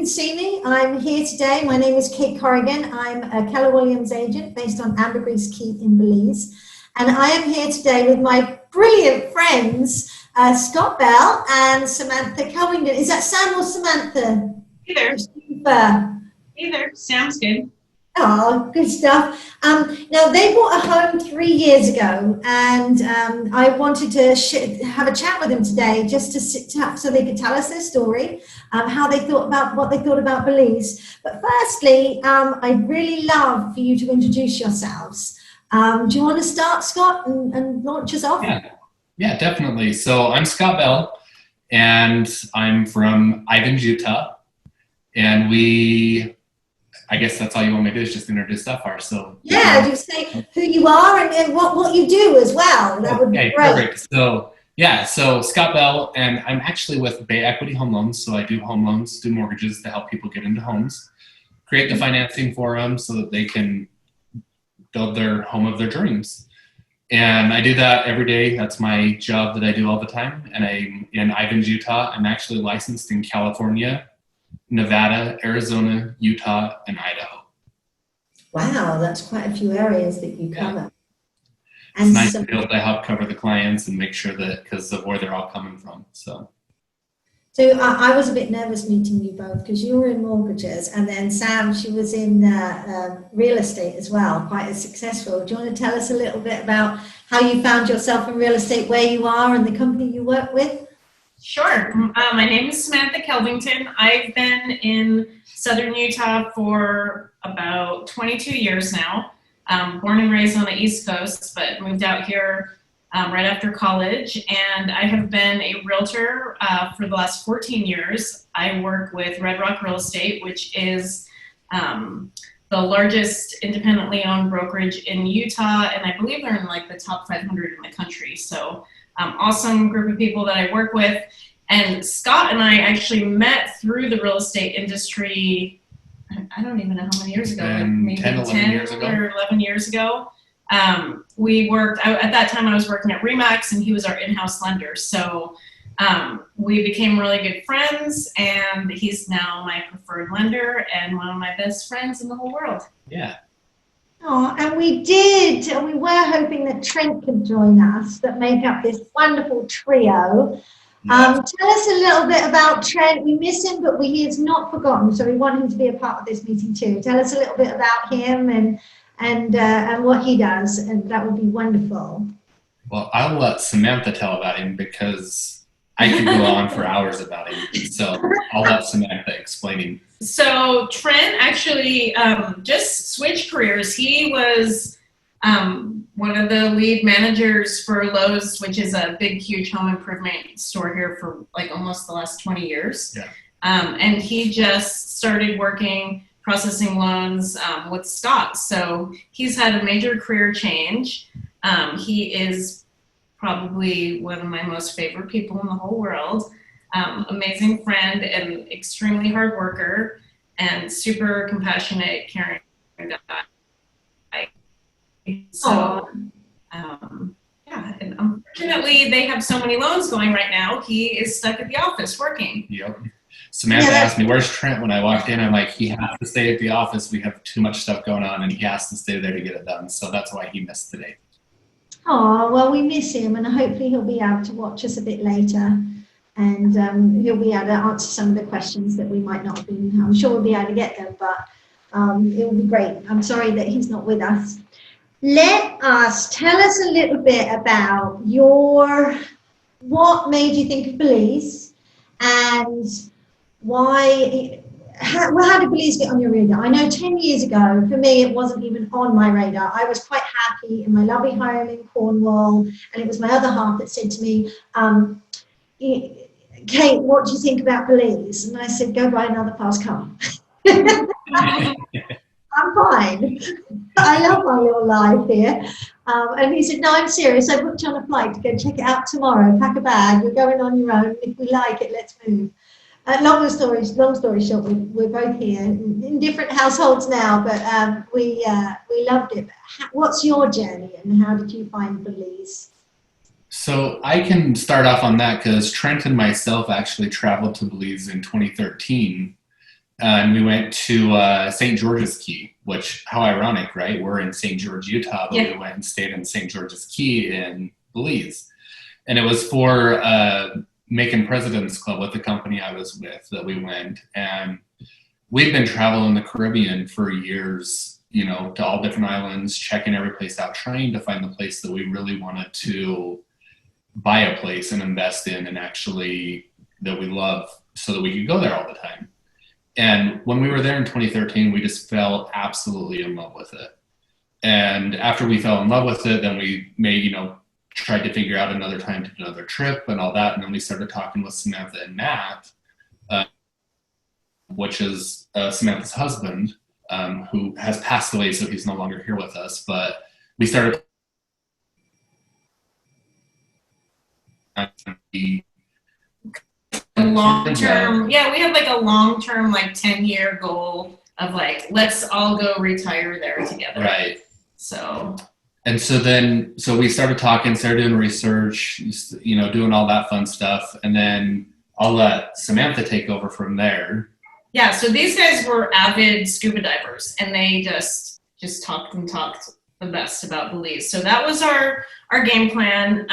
can see me, I'm here today. My name is Kate Corrigan. I'm a Keller Williams agent based on Ambergris Caye in Belize. And I am here today with my brilliant friends, Scott Bell and Samantha Covington. Is that Sam or Samantha? Either. Super. Either. Sounds good. Oh, good stuff. Now, they bought a home 3 years ago, and I wanted to have a chat with them today just to so they could tell us their story, how they thought about what they thought about Belize. But firstly, I'd really love for you to introduce yourselves. Do you want to start, Scott, and launch us off? Yeah, definitely. So I'm Scott Bell, and I'm from Ivins, Utah, and I guess that's all you want me to do is just introduce afar. So yeah, just say who you are and what you do as well. That would be great. Perfect. So Scott Bell, and I'm actually with Bay Equity Home Loans. So I do home loans, do mortgages to help people get into homes, create the financing for them so that they can build their home of their dreams. And I do that every day. That's my job that I do all the time. And I'm in Ivins, Utah. I'm actually licensed in California, Nevada, Arizona, Utah, and Idaho. Wow, that's quite a few areas that you cover. It's nice to be able to help cover the clients and make sure that, because of where they're all coming from. So I was a bit nervous meeting you both because you were in mortgages, and then Sam, she was in real estate as well, quite as successful. Do you want to tell us a little bit about how you found yourself in real estate, where you are, and the company you work with? Sure. My name is Samantha Covington. I've been in Southern Utah for about 22 years now. Born and raised on the East Coast, but moved out here right after college. And I have been a realtor for the last 14 years. I work with Red Rock Real Estate, which is the largest independently owned brokerage in Utah. And I believe they're in like the top 500 in the country. So awesome group of people that I work with. And Scott and I actually met through the real estate industry, I don't even know how many years ago, like maybe 10 or 11 years ago. We worked, at that time I was working at Remax and he was our in-house lender. So we became really good friends, and he's now my preferred lender and one of my best friends in the whole world. Yeah. Oh, and we were hoping that Trent could join us, that make up this wonderful trio. Yeah. Tell us a little bit about Trent. We miss him, but he is not forgotten, so we want him to be a part of this meeting too. Tell us a little bit about him and what he does, and that would be wonderful. Well, I'll let Samantha tell about him because I could go on for hours about him. So I'll let Samantha explain him. So Trent actually just switched careers. He was one of the lead managers for Lowe's, which is a big, huge home improvement store here for like almost the last 20 years. Yeah. And he just started working, processing loans with Scott. So he's had a major career change. He is probably one of my most favorite people in the whole world. Amazing friend and extremely hard worker and super compassionate, caring guy. So, yeah, and unfortunately they have so many loans going right now. He is stuck at the office working. Yep. Samantha asked me, where's Trent? When I walked in, I'm like, he has to stay at the office. We have too much stuff going on and he has to stay there to get it done. So that's why he missed today. Oh, well, we miss him, and hopefully he'll be able to watch us a bit later, and he'll be able to answer some of the questions that we might not have been. I'm sure we'll be able to get them, but it will be great. I'm sorry that he's not with us. Tell us a little bit about what made you think of Belize, and how did Belize get on your radar? I know 10 years ago, for me, it wasn't even on my radar. I was quite happy in my lovely home in Cornwall, and it was my other half that said to me, Kate, what do you think about Belize? And I said, go buy another fast car. I'm fine. I love my little life here. And he said, no, I'm serious. I booked you on a flight to go check it out tomorrow. Pack a bag. You're going on your own. If we like it, let's move. Long story short, we're both here in different households now, but we loved it. What's your journey, and how did you find Belize? So I can start off on that because Trent and myself actually traveled to Belize in 2013. and we went to St. George's Caye, which, how ironic, right? We're in St. George, Utah, but we went and stayed in St. George's Caye in Belize. And it was for Macon President's Club with the company I was with that we went. And we've been traveling the Caribbean for years, you know, to all different islands, checking every place out, trying to find the place that we really wanted to buy a place and invest in and actually that we love so that we could go there all the time. And when we were there in 2013, we just fell absolutely in love with it. And after we fell in love with it, then we made, you know, tried to figure out another time to do another trip and all that. And then we started talking with Samantha and Matt, which is Samantha's husband, who has passed away, so he's no longer here with us. But we started long-term, we had like a long-term, like 10-year goal of like, let's all go retire there together. Right. So we started talking, started doing research, you know, doing all that fun stuff. And then I'll let Samantha take over from there. Yeah, so these guys were avid scuba divers, and they just talked the best about Belize. So that was our game plan.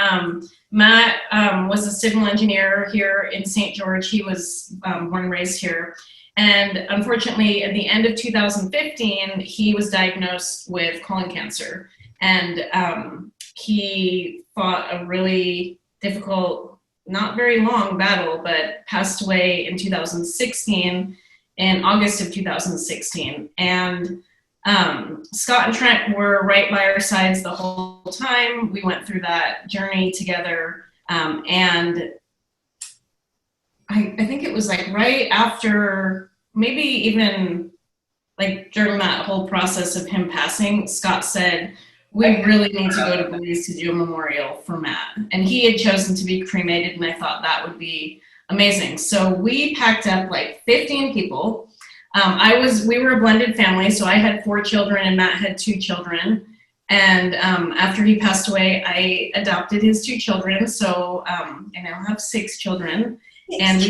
Matt was a civil engineer here in St. George. He was born and raised here. And unfortunately, at the end of 2015, he was diagnosed with colon cancer. And he fought a really difficult, not very long battle, but passed away in 2016, in August of 2016. And Scott and Trent were right by our sides the whole time. We went through that journey together. And I think it was like right after, maybe even like during that whole process of him passing, Scott said, we really need to go to Belize to do a memorial for Matt. And he had chosen to be cremated, and I thought that would be amazing. So we packed up like 15 people. We were a blended family, so I had 4 children and Matt had 2 children. And after he passed away, I adopted his 2 children. So I now have 6 children. And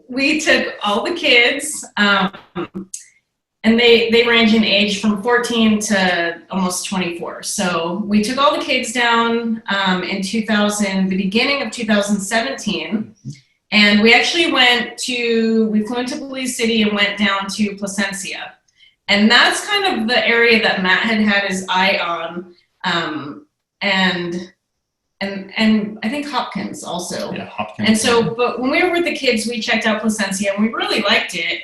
we took all the kids, and they range in age from 14 to almost 24. So we took all the kids down in the beginning of 2017. And we actually we flew into Belize City and went down to Placencia. And that's kind of the area that Matt had his eye on. And I think Hopkins also. Yeah, Hopkins. And so, but when we were with the kids, we checked out Placencia and we really liked it.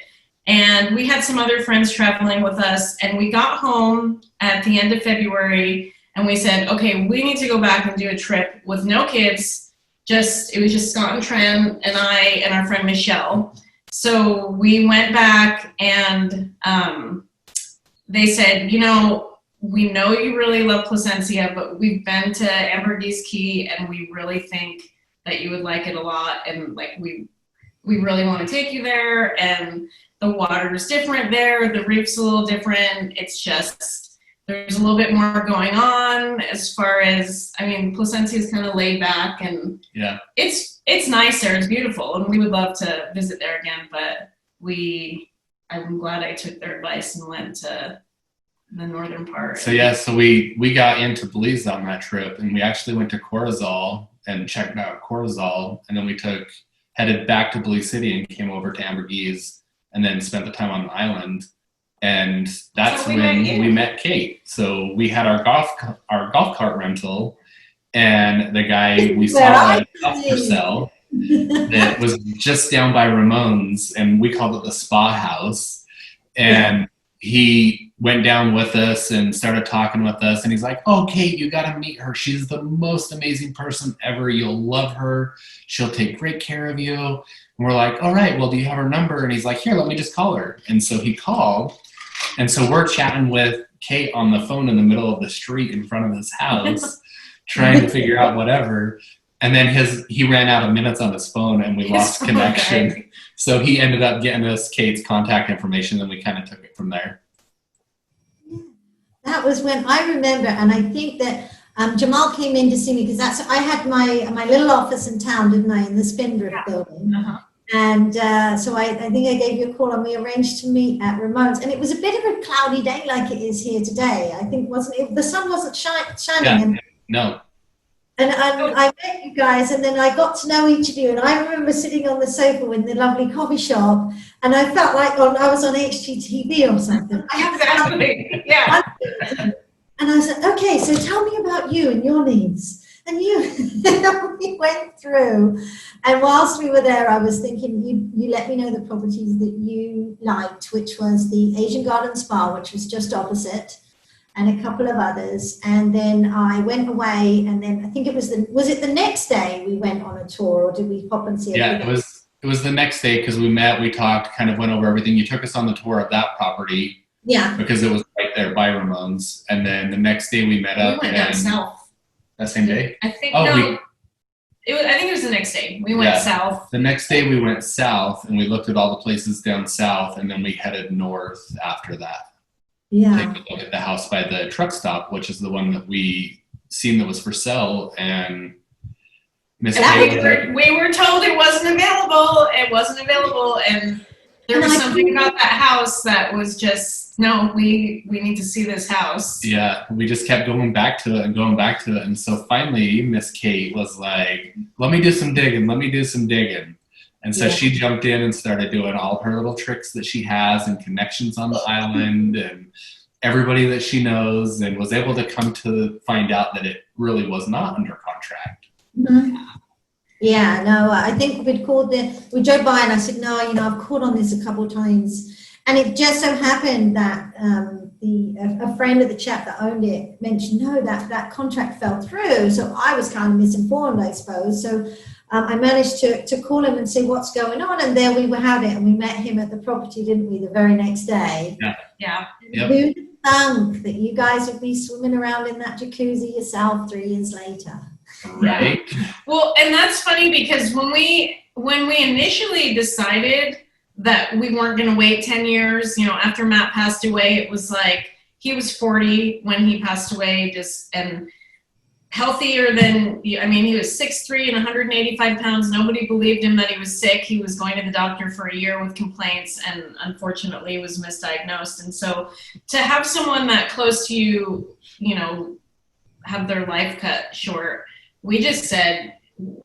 And we had some other friends traveling with us, and we got home at the end of February and we said, okay, we need to go back and do a trip with no kids. It was just Scott and Trent and I and our friend Michelle. So we went back and they said, you know, we know you really love Placencia, but we've been to Ambergris Caye and we really think that you would like it a lot. And like, we really want to take you there. And the water's different there. The reef's a little different. It's just, there's a little bit more going on as far as, I mean, Placencia is kind of laid back and yeah, it's nice there. It's beautiful. And we would love to visit there again, but I'm glad I took their advice and went to the northern part. So yeah, so we got into Belize on that trip, and we actually went to Corozal and checked out Corozal, and then we headed back to Belize City and came over to Ambergris and then spent the time on the island. And that's when we met Kate. So we had our golf cart rental, and the guy we saw at for sale that was just down by Ramon's, and we called it the Spa House. And he went down with us and started talking with us, and he's like, oh, Kate, you got to meet her. She's the most amazing person ever. You'll love her. She'll take great care of you. And we're like, all right, well, do you have her number? And he's like, here, let me just call her. And so he called. And so we're chatting with Kate on the phone in the middle of the street in front of his house, trying to figure out whatever. And then he ran out of minutes on his phone and we lost connection. Okay. So he ended up getting us Kate's contact information, and we kind of took it from there. That was when I remember, and I think that Jamal came in to see me because I had my little office in town, didn't I, in the Spindrift building. Uh-huh. And so I think I gave you a call and we arranged to meet at Ramon's. And it was a bit of a cloudy day like it is here today. I think, wasn't it? The sun wasn't shining. Yeah, And, no. and I met you guys and then I got to know each of you. And I remember sitting on the sofa in the lovely coffee shop and I felt like I was on HGTV or something. Exactly. Yeah. And I said, okay, so tell me about you and your needs. And we went through, and whilst we were there, I was thinking, you let me know the properties that you liked, which was the Asian Garden Spa, which was just opposite, and a couple of others. And then I went away, and then I think it was it the next day we went on a tour, or did we pop and see it? Yeah, it was the next day because we met, we talked, kind of went over everything. You took us on the tour of that property. Yeah. Because it was right there by Ramon's. And then the next day we met up. We went down south. That same day? I think, Oh, no. I think it was the next day. We went south. The next day we went south and we looked at all the places down south and then we headed north after that. Yeah. Take a look at the house by the truck stop, which is the one that we seen that was for sale, and Miss Kay we were told it wasn't available. It wasn't available, and there was something about that house that was just, no, we need to see this house. Yeah, we just kept going back to it and going back to it. And so finally, Miss Kate was like, let me do some digging. And so she jumped in and started doing all her little tricks that she has and connections on the island and everybody that she knows, and was able to come to find out that it really was not under contract. Mm-hmm. Yeah, no, I think we drove by and I said, no, I've called on this a couple of times. And it just so happened that a friend of the chap that owned it mentioned, no, that contract fell through. So I was kind of misinformed, I suppose. So I managed to call him and see what's going on. And there we had it. And we met him at the property, didn't we, the very next day? Yeah. Yep. Who'd thunk that you guys would be swimming around in that jacuzzi yourself 3 years later? Right. Well, and that's funny because when we initially decided that we weren't going to wait 10 years, after Matt passed away, it was like he was 40 when he passed away, and healthier than, he was 6'3" and 185 pounds. Nobody believed him that he was sick. He was going to the doctor for a year with complaints and unfortunately was misdiagnosed. And so to have someone that close to you, have their life cut short, we just said,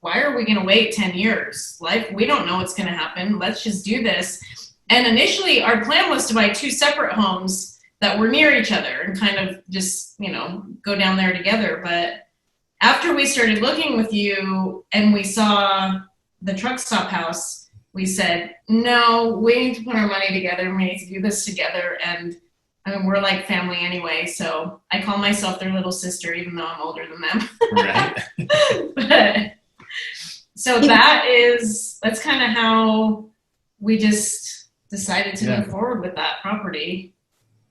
why are we going to wait 10 years? We don't know what's going to happen. Let's just do this. And initially our plan was to buy 2 separate homes that were near each other and kind of just, go down there together. But after we started looking with you and we saw the truck stop house, we said, no, we need to put our money together. We need to do this together. And we're like family anyway, so I call myself their little sister, even though I'm older than them. Right. But so that's kind of how we just decided to move forward with that property.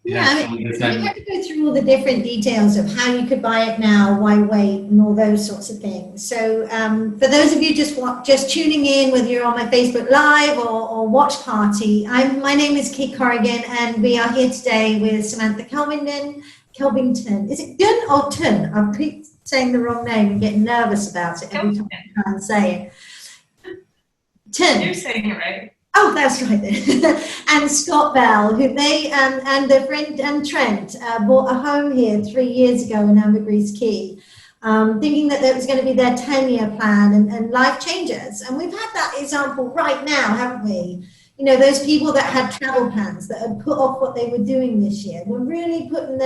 Yeah, we had to go through all the different details of how you could buy it now, why wait, and all those sorts of things. So for those of you just tuning in, whether you're on my Facebook Live or watch party, my name is Kate Corrigan, and we are here today with Samantha Kelvington. Is it Gun or Tun? I keep saying the wrong name and getting nervous about it every time I try and say it. Tun. You're saying it right. Oh, that's right then. And Scott Bell, who and their friend and Trent bought a home here 3 years ago in Ambergris Caye, thinking that was going to be their 10-year plan and life changes. And we've had that example right now, haven't we? Those people that had travel plans that had put off what they were doing this year were really putting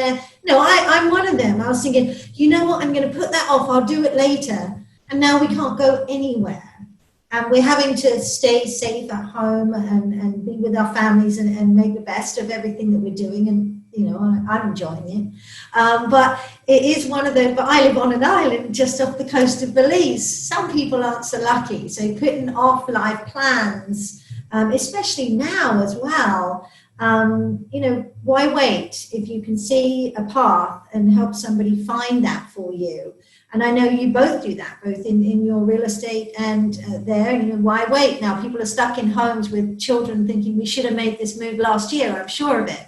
I'm one of them. I was thinking, you know what, I'm going to put that off. I'll do it later. And now we can't go anywhere. And we're having to stay safe at home and be with our families and make the best of everything that we're doing. And, I'm enjoying it. But it is one of those, but I live on an island just off the coast of Belize. Some people aren't so lucky. So putting off life plans, especially now as well, why wait if you can see a path and help somebody find that for you? And I know you both do that, both in your real estate and there. Why wait? Now people are stuck in homes with children thinking we should have made this move last year. I'm sure of it.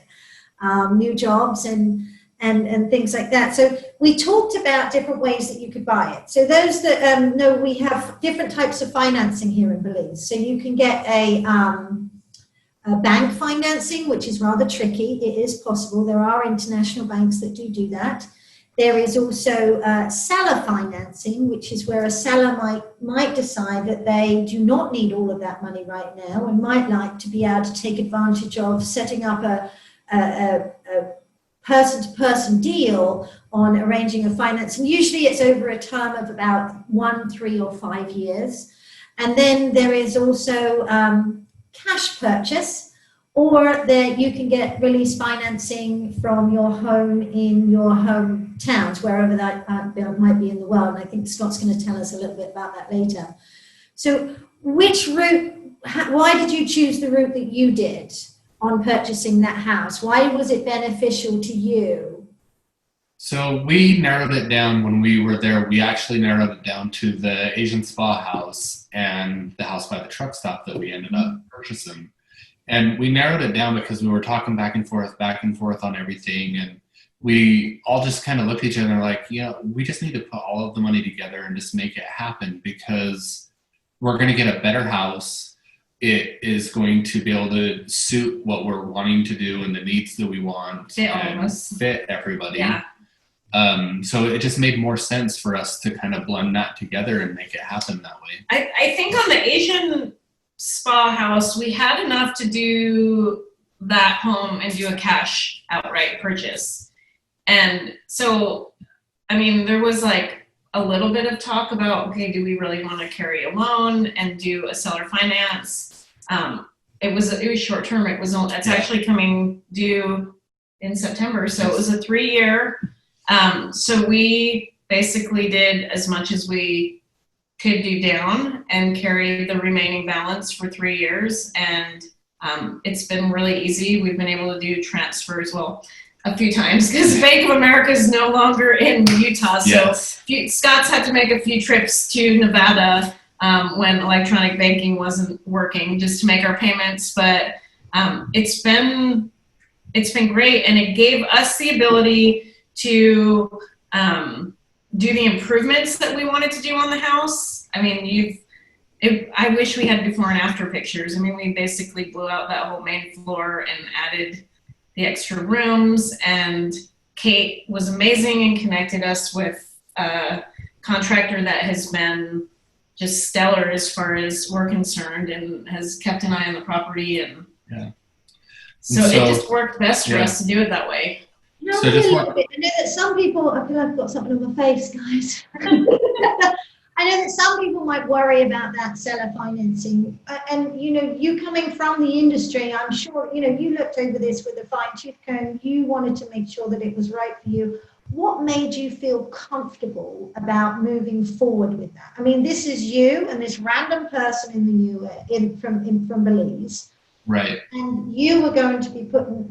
New jobs and and things like that. So we talked about different ways that you could buy it. So those that know, we have different types of financing here in Belize. So you can get a bank financing, which is rather tricky. It is possible. There are international banks that do that. There is also seller financing, which is where a seller might decide that they do not need all of that money right now and might like to be able to take advantage of setting up a person-to-person deal on arranging a finance. And usually it's over a term of about 1, 3, or 5 years. And then there is also cash purchase, or that you can get release financing from your home in your hometowns, wherever that might be in the world. And I think Scott's going to tell us a little bit about that later. So which route, why did you choose the route that you did on purchasing that house? Why was it beneficial to you? So we narrowed it down when we were there. We actually narrowed it down to the Asian spa house and the house by the truck stop that we ended up purchasing. And we narrowed it down because we were talking back and forth on everything. And we all just kind of looked at each other and like, we just need to put all of the money together and just make it happen, because we're going to get a better house. It is going to be able to suit what we're wanting to do and the needs that we want. Fit everybody. Yeah. So it just made more sense for us to kind of blend that together and make it happen that way. I think on the Asian spa house, we had enough to do that home and do a cash outright purchase. And so, I mean, there was like a little bit of talk about, okay, do we really want to carry a loan and do a seller finance? It was short term. It's actually coming due in September. So it was a 3-year. So we basically did as much as we could do down and carry the remaining balance for 3 years. And it's been really easy. We've been able to do transfers, a few times, because Bank of America is no longer in Utah. Yes. So Scott's had to make a few trips to Nevada when electronic banking wasn't working, just to make our payments. But it's been great, and it gave us the ability to do the improvements that we wanted to do on the house. I mean, I wish we had before and after pictures. I mean, we basically blew out that whole main floor and added the extra rooms, and Kate was amazing and connected us with a contractor that has been just stellar as far as we're concerned, and has kept an eye on the property. And so it just worked best for us to do it that way. No, so I know that some people, I feel like I've got something on my face, guys. I know that some people might worry about that seller financing. And, you coming from the industry, I'm sure, you looked over this with a fine-tooth comb. You wanted to make sure that it was right for you. What made you feel comfortable about moving forward with that? I mean, this is you and this random person in the US, from Belize. Right. And you were going to be putting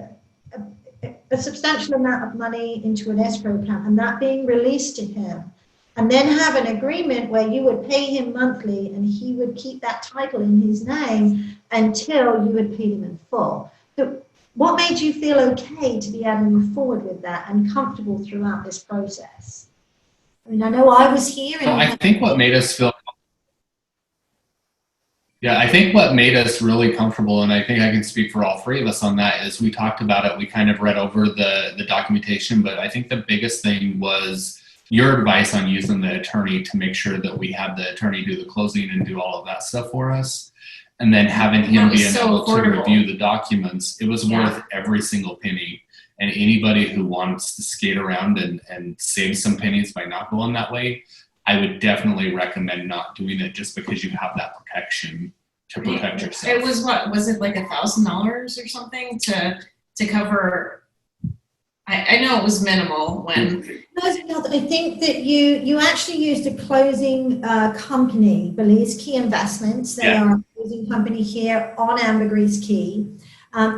a substantial amount of money into an escrow account, and that being released to him, and then have an agreement where you would pay him monthly and he would keep that title in his name until you had paid him in full. So what made you feel okay to be able to move forward with that and comfortable throughout this process? I mean, I know I was here. And I think what made us feel I think what made us really comfortable, and I think I can speak for all three of us on that, is we talked about it. We kind of read over the documentation, but I think the biggest thing was your advice on using the attorney to make sure that we had the attorney do the closing and do all of that stuff for us. And then having him being able to review the documents, it was worth every single penny. And anybody who wants to skate around and save some pennies by not going that way, I would definitely recommend not doing it, just because you have that protection to protect yourself. It was was it like $1,000 or something to cover? I know it was minimal when. No, I think that you actually used a closing company, Belize Caye Investments. They are a closing company here on Ambergris Caye.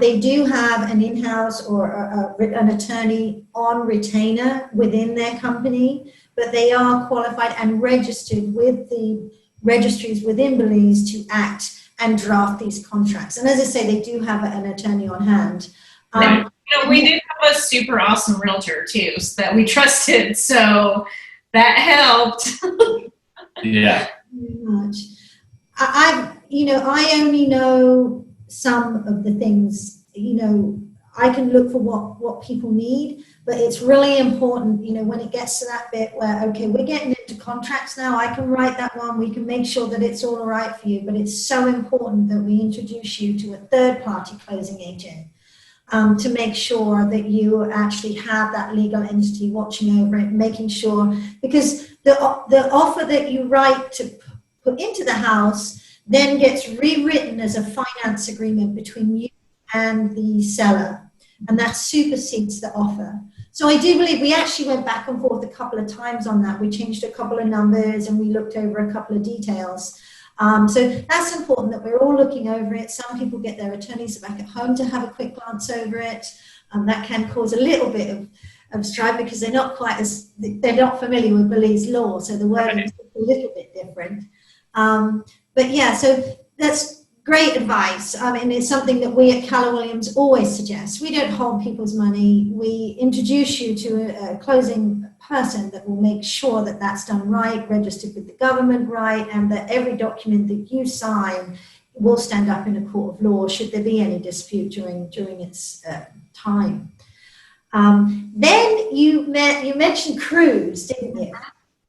They do have an in-house or an attorney on retainer within their company, but they are qualified and registered with the registries within Belize to act and draft these contracts. And as I say, they do have an attorney on hand. We did have a super awesome realtor too, that we trusted, so that helped. Yeah. Very much. I only know some of the things, I can look for what people need, but it's really important, when it gets to that bit where, okay, we're getting into contracts now, I can write that one, we can make sure that it's all right for you, but it's so important that we introduce you to a third-party closing agent to make sure that you actually have that legal entity watching over it, making sure, because the offer that you write to put into the house then gets rewritten as a finance agreement between you and the seller, and that supersedes the offer. So I do believe we actually went back and forth a couple of times on that. We changed a couple of numbers and we looked over a couple of details. So that's important that we're all looking over it. Some people get their attorneys back at home to have a quick glance over it. That can cause a little bit of strife because they're not familiar with Belize law, so the wording is a little bit different. But yeah, so that's great advice. I mean, it's something that we at Keller Williams always suggest. We don't hold people's money. We introduce you to a closing person that will make sure that that's done right, registered with the government right, and that every document that you sign will stand up in a court of law should there be any dispute during its time. Then you mentioned cruise, didn't you?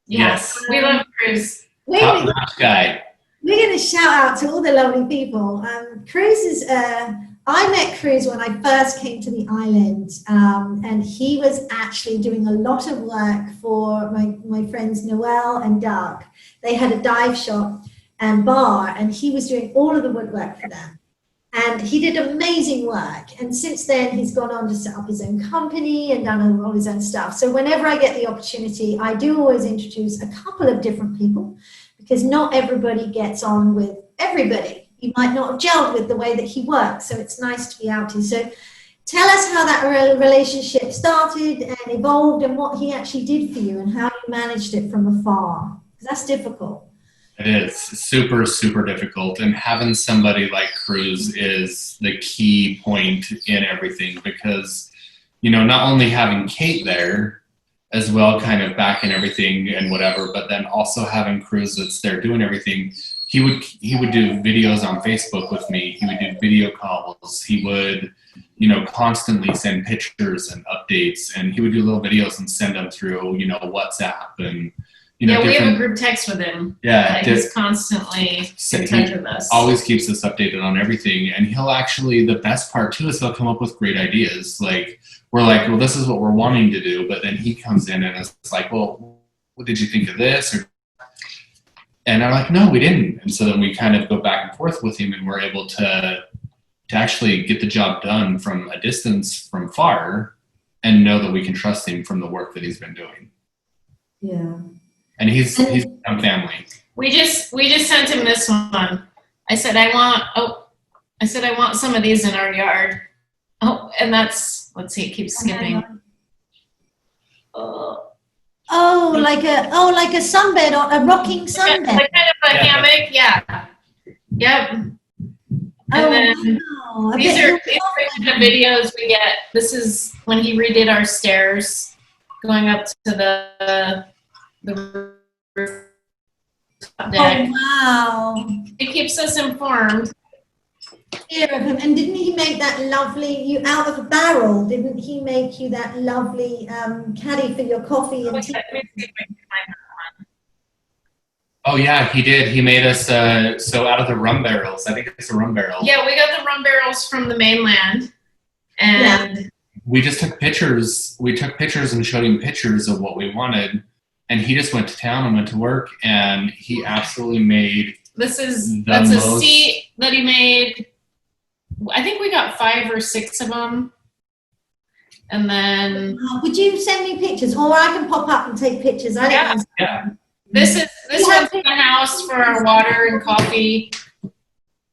Yes, we love cruise. Top-notch guy. We're going to shout out to all the lovely people. Cruz is, I met Cruz when I first came to the island, and he was actually doing a lot of work for my friends Noel and Doug. They had a dive shop and bar, and he was doing all of the woodwork for them. And he did amazing work. And since then, he's gone on to set up his own company and done all his own stuff. So whenever I get the opportunity, I do always introduce a couple of different people, because not everybody gets on with everybody. You might not have gelled with the way that he works, so it's nice to be out here. So tell us how that relationship started and evolved and what he actually did for you and how you managed it from afar, because that's difficult. It is super, super difficult, and having somebody like Cruz is the key point in everything because, not only having Kate there, as well, kind of backing everything and whatever, but then also having Cruz that's there doing everything. He would do videos on Facebook with me. He would do video calls. He would, constantly send pictures and updates, and he would do little videos and send them through, WhatsApp and, we have a group text with him. Yeah. He's constantly in touch with us. Always keeps us updated on everything. And he'll actually, the best part too is he'll come up with great ideas. Like, we're like, well, this is what we're wanting to do. But then he comes in and it's like, well, what did you think of this? And I'm like, no, we didn't. And so then we kind of go back and forth with him, and we're able to actually get the job done from a distance from far and know that we can trust him from the work that he's been doing. Yeah. And he's become family. We just sent him this one. I said I want some of these in our yard. Oh, and that's, let's see, it keeps skipping. Like a sunbed or a rocking sunbed. Like kind of a hammock, yeah. Yep. And then these are the videos we get. This is when he redid our stairs going up to the roof deck. Oh, wow. It keeps us informed. Hear of him. And didn't he make that lovely, you out of a barrel, didn't he make you that lovely caddy for your coffee and tea? Oh yeah, he did. He made us so out of the rum barrels. I think it's a rum barrel. Yeah, we got the rum barrels from the mainland, and we just took pictures. We took pictures and showed him pictures of what we wanted, and he just went to town and went to work, and he absolutely made. That's a seat that he made. I think we got 5 or 6 of them, and then. Would you send me pictures, or I can pop up and take pictures? Yeah. This one's in the house for our water and coffee.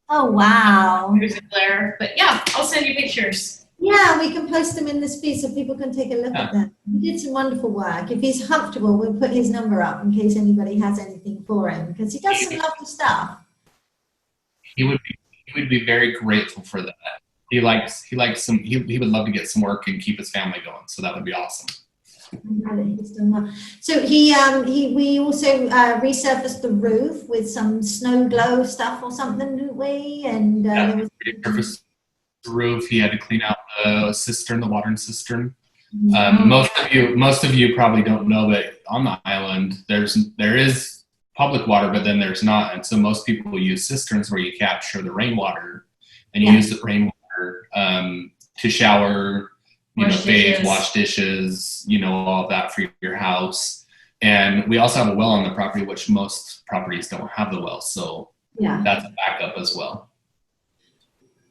Oh wow! There's a glare, but yeah, I'll send you pictures. Yeah, we can post them in this piece so people can take a look at them. He did some wonderful work. If he's comfortable, we'll put his number up in case anybody has anything for him, because he does some lovely stuff. He would be very grateful for that. he would love to get some work and keep his family going. So that would be awesome. He's done well. So we also resurfaced the roof with some snow glow stuff or something, didn't we? And there was resurfaced the roof. He had to clean out the cistern, the watering cistern. Mm-hmm. Most of you probably don't know that on the island there is public water, but then there's not, and so most people use cisterns where you capture the rainwater, and you use the rainwater to shower, bathe, wash dishes, all of that for your house. And we also have a well on the property, which most properties don't have the well, so that's a backup as well.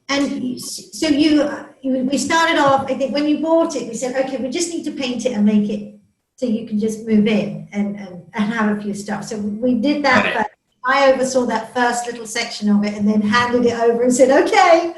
And so we started off, I think when you bought it, we said, okay, we just need to paint it and make it so you can just move in and have a few stuff. So we did that. Right. But I oversaw that first little section of it and then handed it over and said, okay.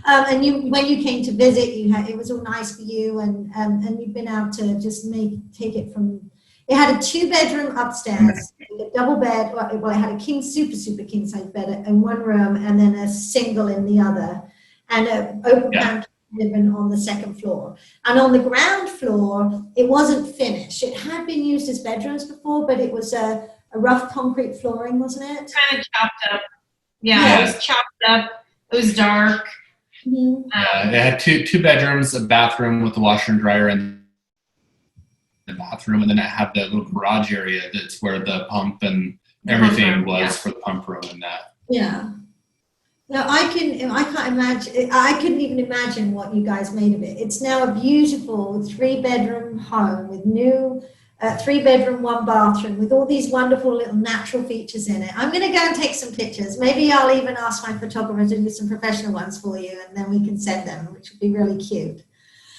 And when you came to visit, it was all nice for you, and you've been able to just take it from. It had a 2-bedroom upstairs, a double bed. Well, it had a super king size bed in one room, and then a single in the other, and an open plan living on the second floor. And on the ground floor, it wasn't finished. It had been used as bedrooms before, but it was a rough concrete flooring, wasn't it? Kind of chopped up. Yeah, it was chopped up. It was dark. Mm-hmm. It had two bedrooms, a bathroom with a washer and dryer, and the bathroom, and then it had the little garage area that's where the pump and everything was for the pump room and that. Yeah. Now I can't imagine. I couldn't even imagine what you guys made of it. It's now a beautiful 3-bedroom home with new 3-bedroom, 1-bathroom with all these wonderful little natural features in it. I'm going to go and take some pictures. Maybe I'll even ask my photographer to do some professional ones for you, and then we can send them, which would be really cute.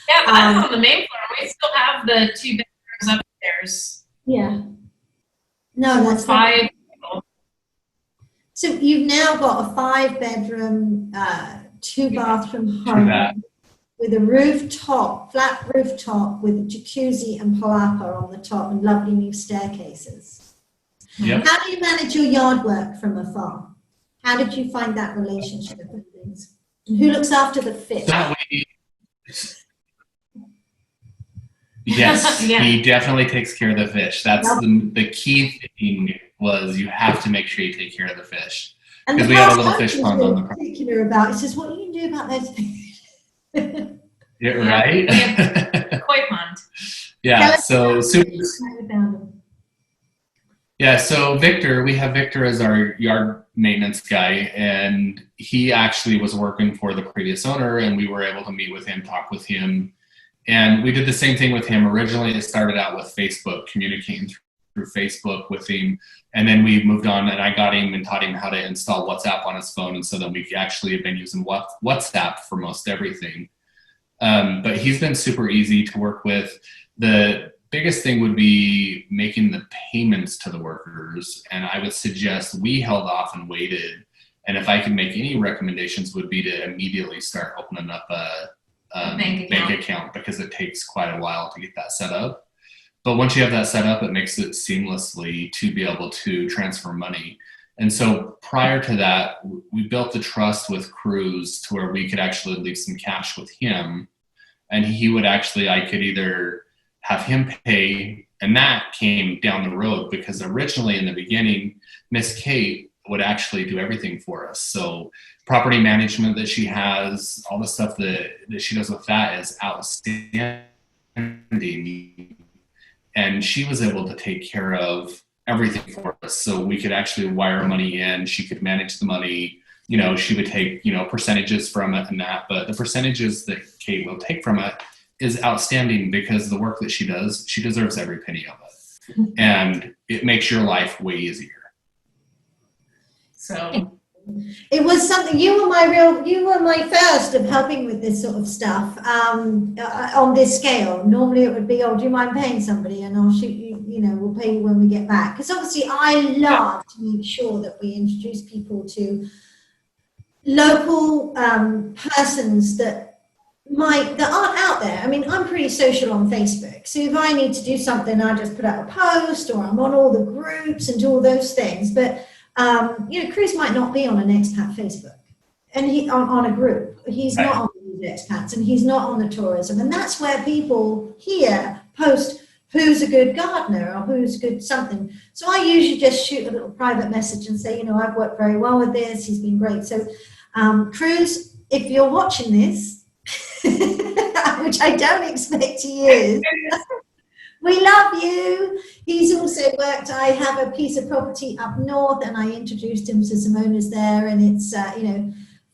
Yeah, but I'm on the main floor. We still have the 2 bedrooms upstairs. Yeah. No, that's 5. So you've now got a 5-bedroom, 2-bathroom home with a flat rooftop with a jacuzzi and palapa on the top and lovely new staircases. Yep. How do you manage your yard work from afar? How did you find that relationship and things? And who looks after the fish? Yes, he definitely takes care of the fish. That's the key thing. Was you have to make sure you take care of the fish, because we have a little fish pond on the property. Particular about, he says, what do you do about those fish? Yeah, right. We have koi pond. Yeah. So Victor, we have Victor as our yard maintenance guy, and he actually was working for the previous owner, and we were able to meet with him, talk with him, and we did the same thing with him. Originally, it started out with Facebook, communicating through Facebook with him, and then we moved on, and I got him and taught him how to install WhatsApp on his phone, and so then we actually have been using WhatsApp for most everything. But he's been super easy to work with. The biggest thing would be making the payments to the workers, and I would suggest we held off and waited, and if I could make any recommendations would be to immediately start opening up a bank account, because it takes quite a while to get that set up. But once you have that set up, it makes it seamlessly to be able to transfer money. And so prior to that, we built the trust with Cruz to where we could actually leave some cash with him. And he would I could either have him pay, and that came down the road, because originally in the beginning, Miss Kate would actually do everything for us. So property management that she has, all the stuff that she does with that is outstanding. And she was able to take care of everything for us. So we could actually wire money in. She could manage the money. She would take, percentages from it and that. But the percentages that Kate will take from it is outstanding, because the work that she does, she deserves every penny of it. And it makes your life way easier. So it was something, you were my first of helping with this sort of stuff on this scale. Normally it would be, do you mind paying somebody, and I'll shoot you, we'll pay you when we get back. Because obviously I love to make sure that we introduce people to local persons that aren't out there. I mean, I'm pretty social on Facebook. So if I need to do something, I just put out a post, or I'm on all the groups and do all those things. But Cruz might not be on an expat Facebook. and he on a group. He's Right. not on the expats, and he's not on the tourism. And that's where people here post who's a good gardener or who's good something. So I usually just shoot a little private message and say, I've worked very well with this. He's been great. So Cruz, if you're watching this, which I don't expect he is, we love you. He's also worked, I have a piece of property up north and I introduced him to some owners there, and it's,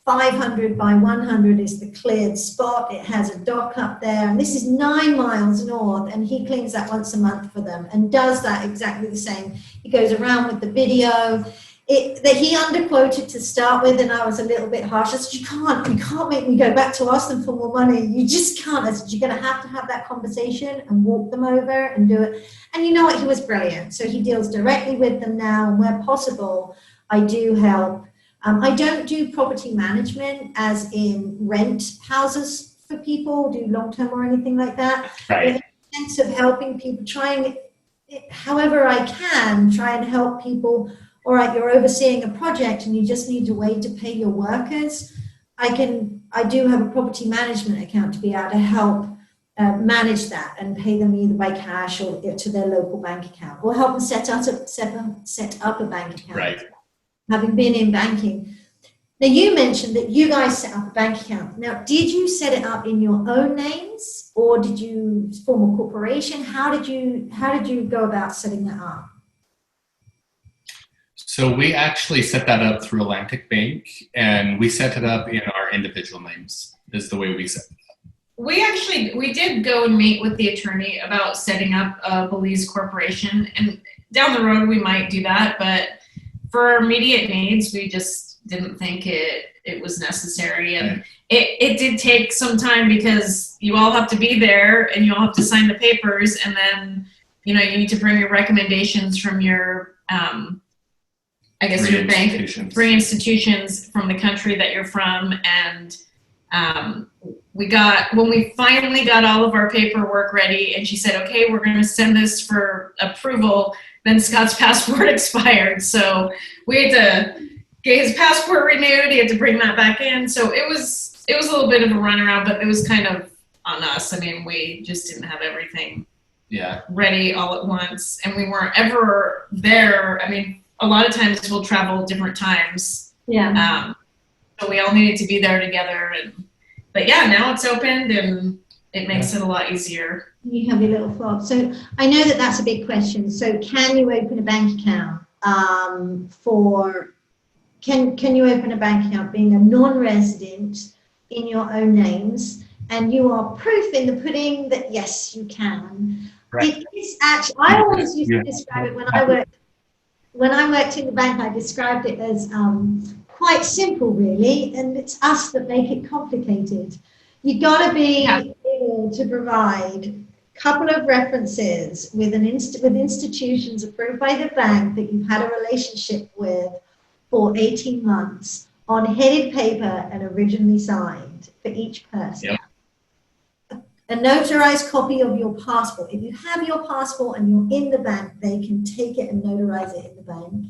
500 by 100 is the cleared spot. It has a dock up there, and this is 9 miles north, and he cleans that once a month for them and does that exactly the same. He goes around with the video. That he underquoted to start with, and I was a little bit harsh. I said, you can't make me go back to ask them for more money. You just can't. I said, you're going to have that conversation and walk them over and do it. And you know what? He was brilliant. So he deals directly with them now, and where possible, I do help. I don't do property management as in rent houses for people, do long-term or anything like that. Right. In the sense of helping people, trying, however I can, try and help people. All right, you're overseeing a project and you just need to wait to pay your workers. I do have a property management account to be able to help manage that and pay them either by cash or to their local bank account, or help them set up a bank account. Right. Having been in banking. Now you mentioned that you guys set up a bank account. Now, did you set it up in your own names, or did you form a corporation? How did you go about setting that up? So we actually set that up through Atlantic Bank, and we set it up in our individual names is the way we set it up. We did go and meet with the attorney about setting up a Belize corporation, and down the road we might do that, but for our immediate needs, we just didn't think it was necessary. And it did take some time because you all have to be there and you all have to sign the papers, and then, you need to bring your recommendations from your, your bank, 3 institutions from the country that you're from. And when we finally got all of our paperwork ready and she said, okay, we're going to send this for approval, then Scott's passport expired. So we had to get his passport renewed. He had to bring that back in. So it was a little bit of a runaround, but it was kind of on us. I mean, we just didn't have everything ready all at once, and we weren't ever there. I mean, a lot of times we'll travel different times. Yeah. So we all needed to be there together. But now it's opened and it makes it a lot easier. You have your little fob. So I know that that's a big question. So can you open a bank account can you open a bank account being a non-resident in your own names? And you are proof in the pudding that yes, you can. Right. It is actually, I always used to describe it when I worked in the bank, I described it as quite simple, really, and it's us that make it complicated. You got to be able to provide a couple of references with institutions approved by the bank that you've had a relationship with for 18 months on headed paper and originally signed for each person. Yep. A notarized copy of your passport. If you have your passport and you're in the bank, they can take it and notarize it in the bank.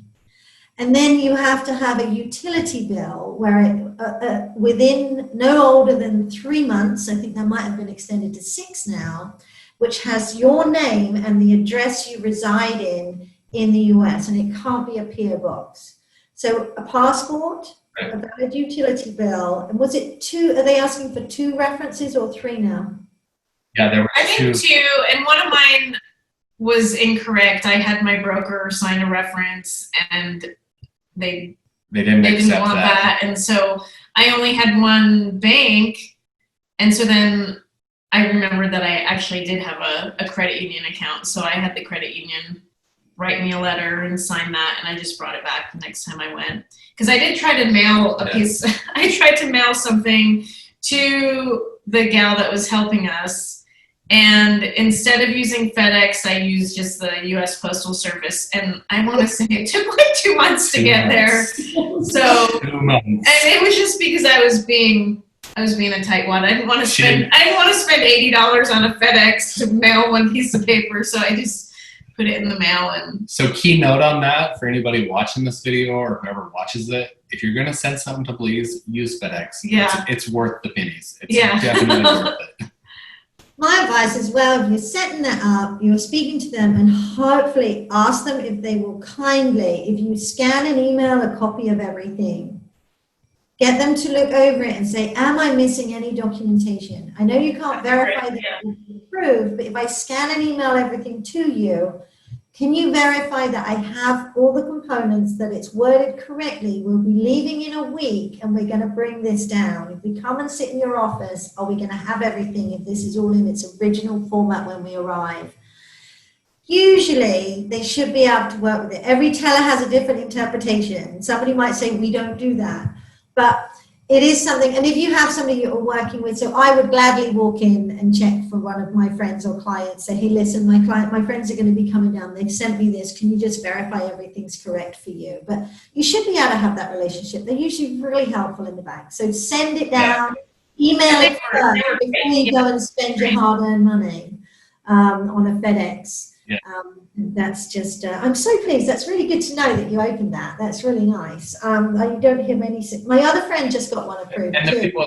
And then you have to have a utility bill where it, within no older than 3 months, I think that might have been extended to 6 now, which has your name and the address you reside in the US, and it can't be a PO box. So a passport, a valid utility bill, and was it 2? Are they asking for 2 references or 3 now? Yeah, there were 2. I think 2, and one of mine was incorrect. I had my broker sign a reference, and they didn't want that, and so I only had one bank, and so then I remembered that I actually did have a credit union account, so I had the credit union write me a letter and sign that, and I just brought it back the next time I went, because I did try to mail a piece. I tried to mail something to the gal that was helping us. And instead of using FedEx, I used just the US Postal Service. And I want to say it took like 2 months to get there. So, 2 months. And it was just because I was being a tightwad. I didn't want to spend $80 on a FedEx to mail one piece of paper. So I just put it in the mail. And so key note on that for anybody watching this video or whoever watches it if you're going to send something to Belize, use FedEx. Yeah. It's worth the pennies. It's Yeah. definitely worth it. My advice as well, if you're setting that up, you're speaking to them, and hopefully ask them if they will kindly, if you scan and email a copy of everything, get them to look over it and say, am I missing any documentation? I know you can't verify that it's approved, but if I scan and email everything to you, can you verify that I have all the components, that it's worded correctly? We'll be leaving in a week and we're going to bring this down. If we come and sit in your office, are we going to have everything if this is all in its original format when we arrive? Usually they should be able to work with it. Every teller has a different interpretation. Somebody might say we don't do that, but it is something. And if you have somebody you're working with, so I would gladly walk in and check for one of my friends or clients, say, hey, listen, my friends are going to be coming down. They've sent me this. Can you just verify everything's correct for you? But you should be able to have that relationship. They're usually really helpful in the bank. So send it down, email it first before you go and spend your hard-earned money on a FedEx. Yeah. That's just, I'm so pleased. That's really good to know that you opened that. That's really nice. I don't hear many. My other friend just got one approved And the too. people,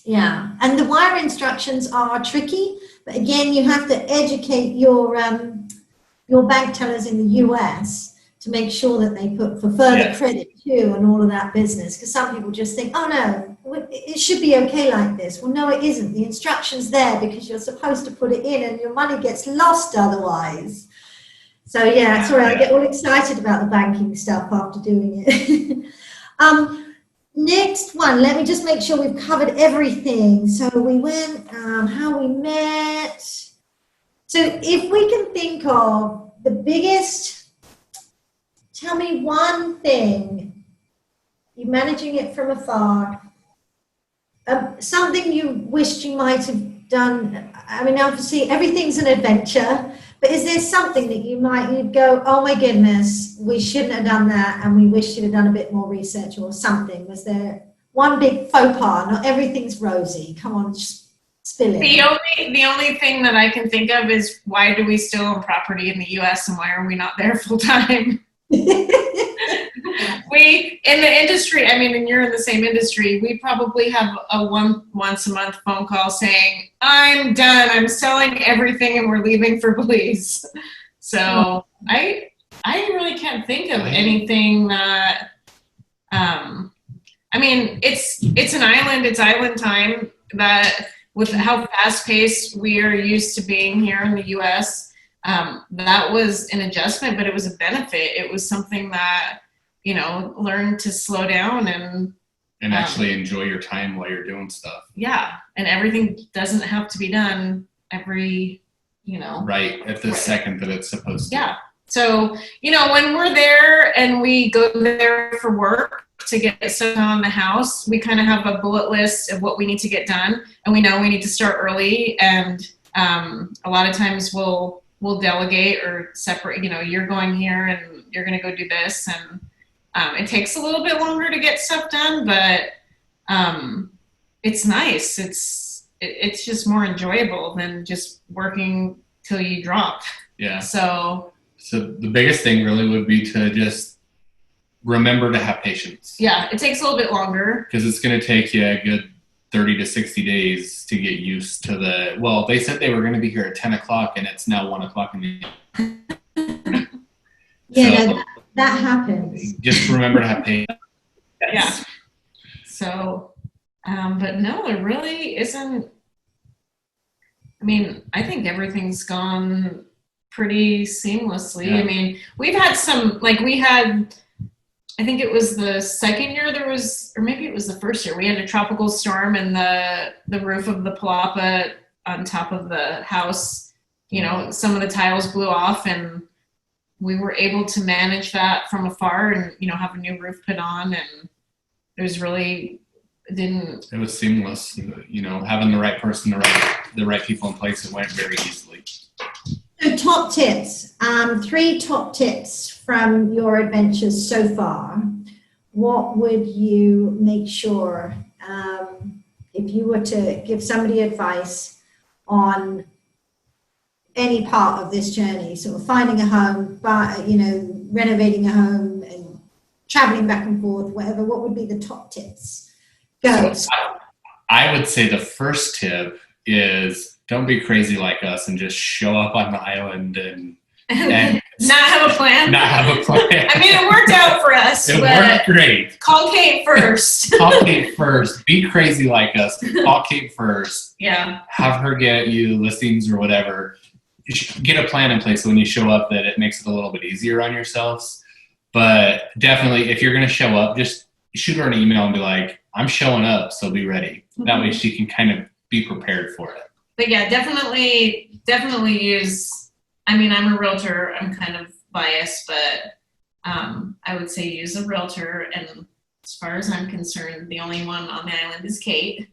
Yeah, and the wire instructions are tricky, but again, you have to educate your bank tellers in the US to make sure that they put for further credit too and all of that business. Because some people just think, oh no, it should be okay like this. Well, no, it isn't. The instruction's there because you're supposed to put it in and your money gets lost otherwise. So yeah, sorry, I get all excited about the banking stuff after doing it. Next one, let me just make sure we've covered everything. So we went, how we met. So if we can think of the biggest, tell me one thing, you're managing it from afar, something you wished you might have done. I mean, obviously everything's an adventure, but is there something that you'd go, oh my goodness, we shouldn't have done that and we wish you'd have done a bit more research or something? Was there one big faux pas? Not everything's rosy. Come on, just spill it. The only thing that I can think of is, why do we still own property in the US and why are we not there full time? We, in the industry, I mean, and you're in the same industry, we probably have a once a month phone call saying, I'm done, I'm selling everything and we're leaving for Belize. So I really can't think of anything that, I mean, it's an island, it's island time, that with how fast paced we are used to being here in the US, that was an adjustment, but it was a benefit. It was something that, learn to slow down and actually enjoy your time while you're doing stuff. Yeah. And everything doesn't have to be done every, right at the second that it's supposed to. Yeah. So, when we're there and we go there for work to get stuff on the house, we kind of have a bullet list of what we need to get done. And we know we need to start early. And a lot of times we'll delegate or separate, you're going here and you're going to go do this. And it takes a little bit longer to get stuff done, but it's nice. It's just more enjoyable than just working till you drop. Yeah. So the biggest thing really would be to just remember to have patience. Yeah, it takes a little bit longer. Because it's going to take you a good 30 to 60 days to get used to they said they were going to be here at 10 o'clock and it's now 1 o'clock in the afternoon. Yeah, that happens. Just remember to have patience. Yeah. So, but no, there really isn't. I mean, I think everything's gone pretty seamlessly. Yeah. I mean, we've had some, I think it was the second year or maybe it was the first year, we had a tropical storm and the roof of the palapa on top of the house, some of the tiles blew off and we were able to manage that from afar and, have a new roof put on, and it was really, it was seamless, having the right person, the right people in place, it went very easily. So top tips, 3 top tips from your adventures so far. What would you make sure, if you were to give somebody advice on any part of this journey, sort of finding a home, renovating a home and traveling back and forth, whatever, what would be the top tips? Go. So I would say the first tip is don't be crazy like us and just show up on the island and not have a plan. Not have a plan. I mean, it worked out for us. It worked great. Call Kate first. Call Kate first. Be crazy like us. Call Kate first. Yeah. Have her get you listings or whatever. Get a plan in place so when you show up that it makes it a little bit easier on yourselves. But definitely, if you're going to show up, just shoot her an email and be like, I'm showing up, so be ready. That way she can kind of be prepared for it. But yeah, definitely use, I mean, I'm a realtor. I'm kind of biased, but I would say use a realtor. And as far as I'm concerned, the only one on the island is Kate.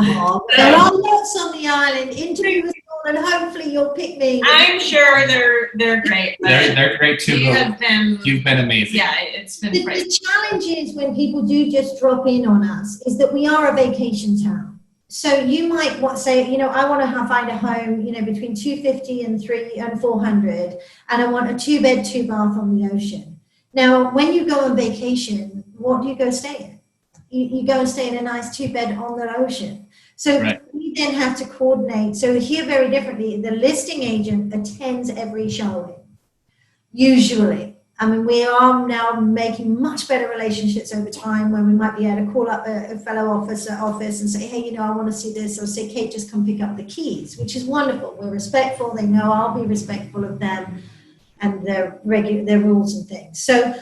Oh, there are lots on the island. Interview us all, and hopefully you'll pick me. I'm sure they're great. They're great too. You've been amazing. Yeah, it's been great. The challenge is when people do just drop in on us is that we are a vacation town. So you might say, I want to find a home, between 250 and 400, and I want a 2-bed, 2-bath on the ocean. Now, when you go on vacation, what do you go stay in? You go and stay in a nice 2-bed on the ocean. So right. We then have to coordinate. So here, very differently, the listing agent attends every showing, usually. I mean, we are now making much better relationships over time when we might be able to call up a fellow office and say, hey, I want to see this, or say, Kate, just come pick up the keys, which is wonderful. We're respectful. They know I'll be respectful of them and their rules and things. So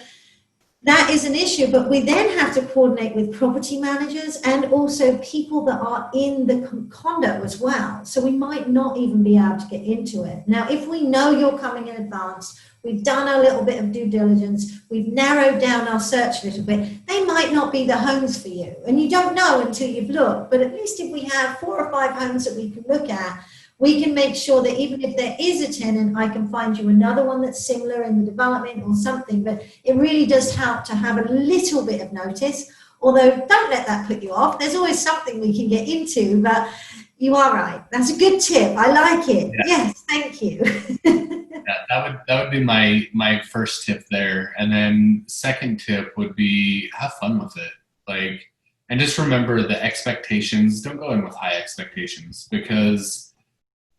that is an issue, but we then have to coordinate with property managers and also people that are in the condo as well. So we might not even be able to get into it. Now, if we know you're coming in advance, we've done a little bit of due diligence, we've narrowed down our search a little bit, they might not be the homes for you. And you don't know until you've looked, but at least if we have 4 or 5 homes that we can look at, we can make sure that even if there is a tenant, I can find you another one that's similar in the development or something. But it really does help to have a little bit of notice, although don't let that put you off. There's always something we can get into, but you are right. That's a good tip. I like it. Yeah. Yes, thank you. Yeah, that would be my first tip there. And then second tip would be have fun with it. And just remember the expectations. Don't go in with high expectations because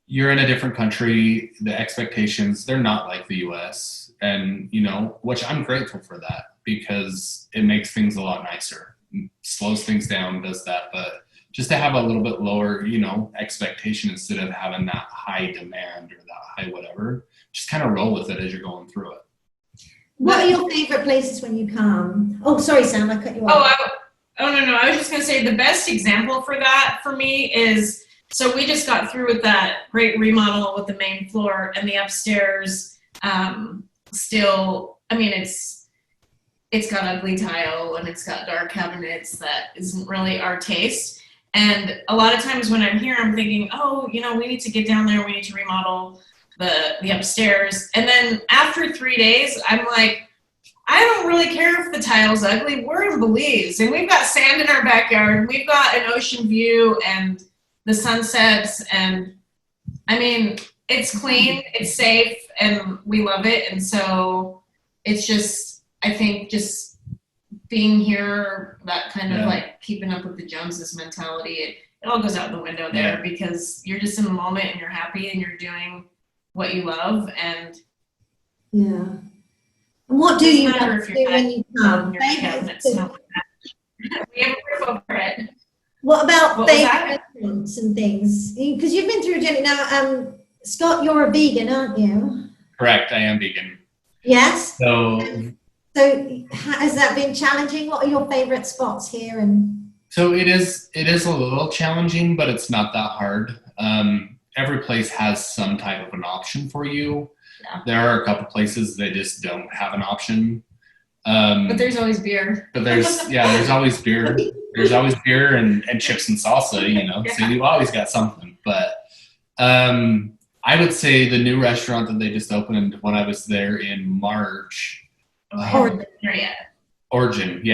you're in a different country, the expectations, they're not like the US. And, which I'm grateful for that because it makes things a lot nicer, slows things down, does that. But just to have a little bit lower, expectation instead of having that high demand or that high whatever, just kind of roll with it as you're going through it. What are your favorite places when you come? Oh, sorry, Sam, I cut you off. Oh, no. I was just going to say the best example for that for me is, so we just got through with that great remodel with the main floor and the upstairs. Still, I mean, it's got ugly tile and it's got dark cabinets that isn't really our taste. And a lot of times when I'm here, I'm thinking, we need to get down there. We need to remodel the upstairs. And then after 3 days, I'm like, I don't really care if the tile's ugly. We're in Belize and we've got sand in our backyard. We've got an ocean view and the sunsets, and I mean, it's clean, it's safe, and we love it. And so it's just, I think just being here, that kind of keeping up with the Joneses mentality, it all goes out the window there because you're just in the moment and you're happy and you're doing what you love. And and what do you love to do when you come? We have a roof over it. What about favorite restaurants and things? Because you've been through a journey now. Scott, you're a vegan, aren't you? Correct, I am vegan. Yes. So has that been challenging? What are your favorite spots here? So it is a little challenging, but it's not that hard. Every place has some type of an option for you. Yeah. There are a couple places that just don't have an option. But there's always beer. But there's always beer. There's always beer and chips and salsa, so you've always got something. But I would say the new restaurant that they just opened when I was there in March. Origin.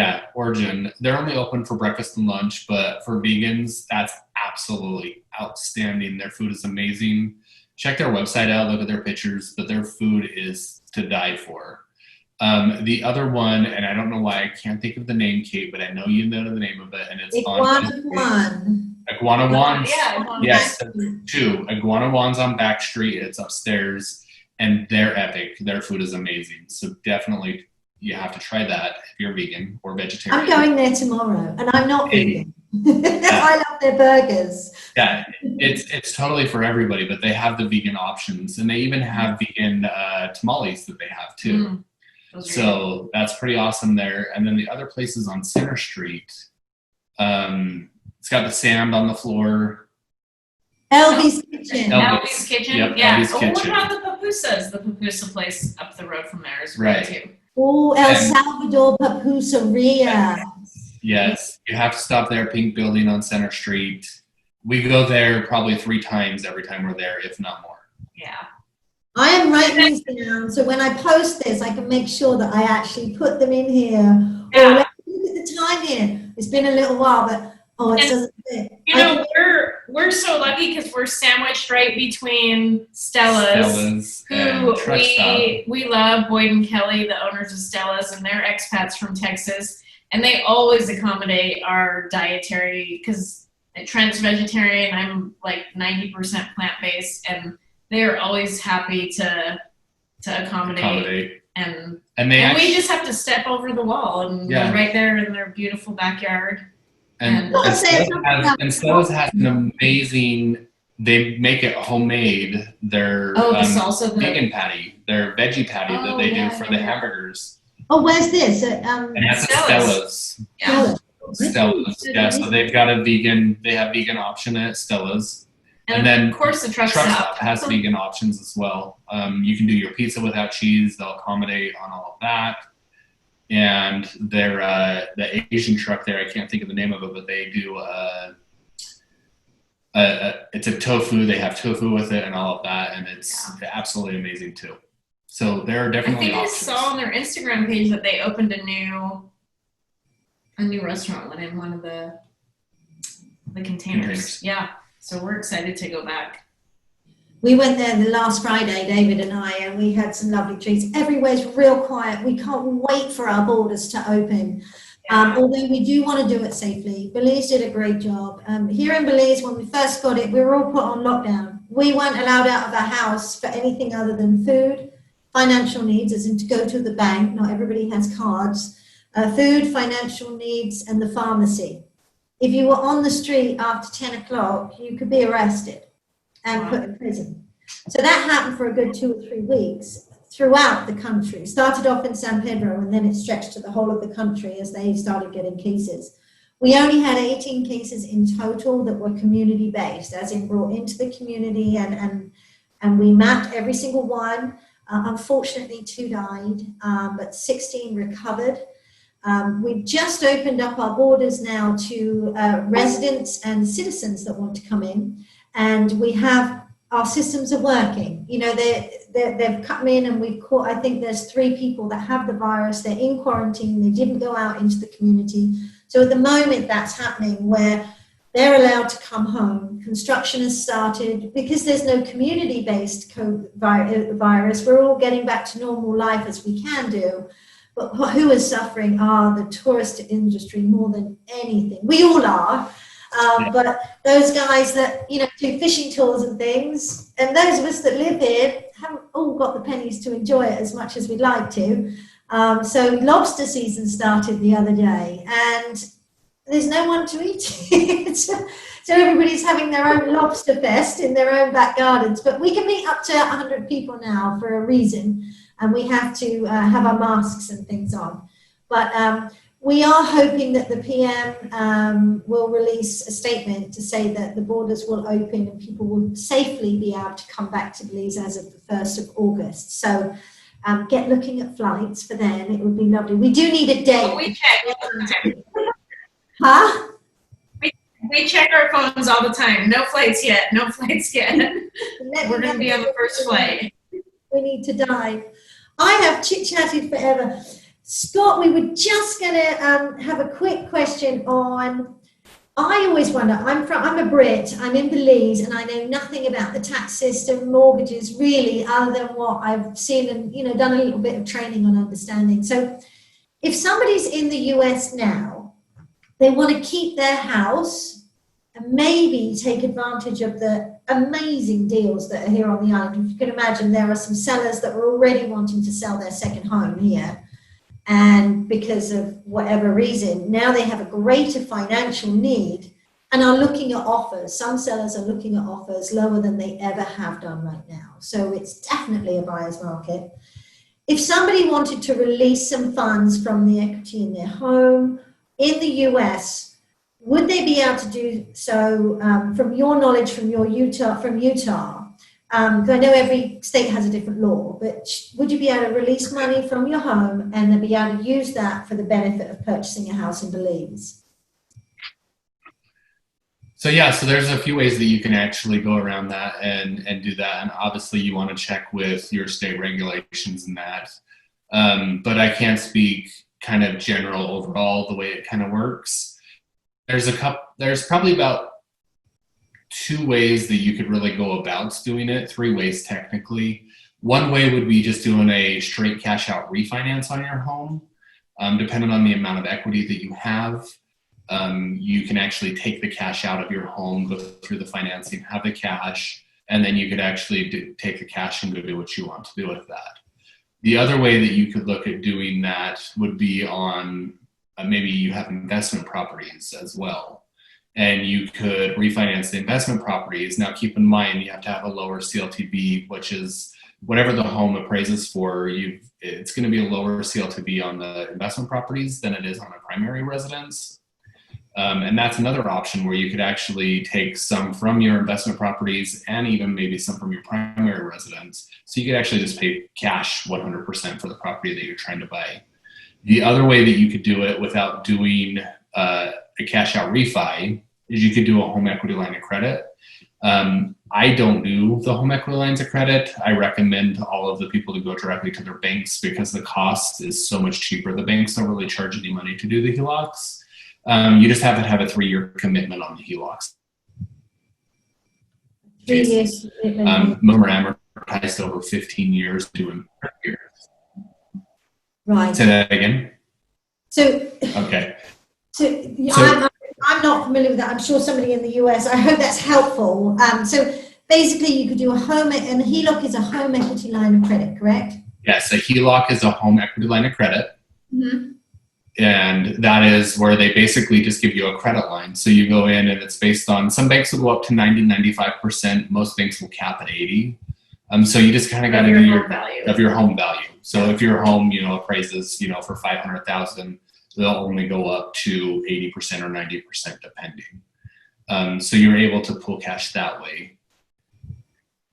They're only open for breakfast and lunch, but for vegans, that's absolutely outstanding. Their food is amazing. Check their website out, look at their pictures, but their food is to die for. The other one, and I don't know why I can't think of the name, Kate, but I know you know the name of it, and it's Iguana Wands. Yeah. Yes, 2 Iguana Wands on Back Street. It's upstairs, and they're epic. Their food is amazing. So definitely, you have to try that if you're vegan or vegetarian. I'm going there tomorrow, and I'm not vegan. I love their burgers. Yeah, it's totally for everybody, but they have the vegan options, and they even have vegan tamales that they have too. So that's pretty awesome there. And then the other place is on Center Street. It's got the sand on the floor. Elvy's Kitchen. Elvy's Kitchen. Yep, Yeah. Elvy's Kitchen. What about the Pupusas? The Pupusa place up the road from there is great too. Oh, El Salvador Pupuseria. Yes, you have to stop there, Pink Building on Center Street. We go there probably 3 times every time we're there, if not more. Yeah. I am writing these down, so when I post this, I can make sure that I actually put them in here. Yeah. Or let me look at the time here. It's been a little while, but it doesn't fit. You know, we're so lucky because we're sandwiched right between Stella's who we love, Boyd and Kelly, the owners of Stella's, and they're expats from Texas, and they always accommodate our dietary, because Trent's vegetarian, I'm like 90% plant-based, and they're always happy to accommodate. And we just have to step over the wall and we're right there in their beautiful backyard. And Stella's has an amazing, they make it homemade, their the salsa, vegan patty, their veggie patty that they do for the hamburgers. Oh, where's this? And that's Stella's. Yeah. Stella's. Yeah, so they have vegan option at Stella's. And then, of course, the truck stop has vegan options as well. You can do your pizza without cheese. They'll accommodate on all of that. And their the Asian truck there, I can't think of the name of it, but they do it's a tofu. They have tofu with it and all of that, and it's absolutely amazing too. So there are definitely options. I saw on their Instagram page that they opened a new restaurant in one of the containers. Yeah. So we're excited to go back. We went there the last Friday, David and I, and we had some lovely treats. Everywhere's real quiet. We can't wait for our borders to open. Although we do want to do it safely. Belize did a great job. Here in Belize, when we first got it, we were all put on lockdown. We weren't allowed out of our house for anything other than food, financial needs, as in to go to the bank. Not everybody has cards. Food, financial needs, and the pharmacy. If you were on the street after 10 o'clock, you could be arrested and put in prison. So that happened for a good 2 or 3 weeks throughout the country. Started off in San Pedro, and then it stretched to the whole of the country as they started getting cases. We only had 18 cases in total that were community-based, as in brought into the community, and we mapped every single one. Unfortunately, 2 died, but 16 recovered. We've just opened up our borders now to residents and citizens that want to come in, and we have our systems are working. You know, they've come in, and we've caught, I think there's 3 people that have the virus. They're in quarantine. They didn't go out into the community. So at the moment that's happening where they're allowed to come home. Construction has started because there's no community-based virus. We're all getting back to normal life as we can do. But who is suffering are the tourist industry more than anything. We all are. But those guys that, you know, do fishing tours and things, and those of us that live here haven't all got the pennies to enjoy it as much as we'd like to. So lobster season started the other day, and there's no one to eat it. So everybody's having their own lobster fest in their own back gardens. But we can meet up to 100 people now for a reason. And we have to have our masks and things on. But we are hoping that the PM will release a statement to say that the borders will open and people will safely be able to come back to Belize as of the 1st of August. So get looking at flights for then. It would be lovely. We do need a date. But we check. Huh? We check our phones all the time. No flights yet. No flights yet. We're going to be on the first flight. We need to dive. I have chit-chatted forever. Scott, we were just going to have a quick question on I always wonder, I'm a Brit, I'm in Belize, and I know nothing about the tax system, mortgages, really, other than what I've seen and, you know, done a little bit of training on understanding. So if somebody's in the US now, they want to keep their house and maybe take advantage of the amazing deals that are here on the island. If you can imagine, there are some sellers that are already wanting to sell their second home here. And because of whatever reason, now they have a greater financial need and are looking at offers. Some sellers are looking at offers lower than they ever have done right now. So it's definitely a buyer's market. If somebody wanted to release some funds from the equity in their home in the US, would they be able to do so from your knowledge from Utah? I know every state has a different law, but would you be able to release money from your home and then be able to use that for the benefit of purchasing a house in Belize? So yeah, so there's a few ways that you can actually go around that and do that. And obviously you want to check with your state regulations and that. But I can't speak kind of general overall the way it kind of works. There's probably about 2 ways that you could really go about doing it, 3 ways technically. One way would be just doing a straight cash out refinance on your home. Depending on the amount of equity that you have, you can actually take the cash out of your home, go through the financing, have the cash, and then you could actually take the cash and go do what you want to do with that. The other way that you could look at doing that would be on maybe you have investment properties as well. And you could refinance the investment properties. Now, keep in mind, you have to have a lower CLTV, which is whatever the home appraises for. It's going to be a lower CLTV on the investment properties than it is on a primary residence. And that's another option where you could actually take some from your investment properties and even maybe some from your primary residence. So you could actually just pay cash 100% for the property that you're trying to buy. The other way that you could do it without doing a cash out refi is you could do a home equity line of credit. I don't do the home equity lines of credit. I recommend all of the people to go directly to their banks because the cost is so much cheaper. The banks don't really charge any money to do the HELOCs. You just have to have a 3-year commitment on the HELOCs. 3 years. Most are amortized over 15 years, doing 30 years. Right. Say that again. So, okay. I'm not familiar with that. I'm sure somebody in the US, I hope that's helpful. So basically you could do a home, and a HELOC is a home equity line of credit, correct? Yes, a HELOC is a home equity line of credit. Mm-hmm. And that is where they basically just give you a credit line. So you go in and it's based on, some banks will go up to 90, 95%. Most banks will cap at 80. So you just kind of got to do your home value. So if your home, appraises, for 500,000, they'll only go up to 80% or 90% depending. So you're able to pull cash that way.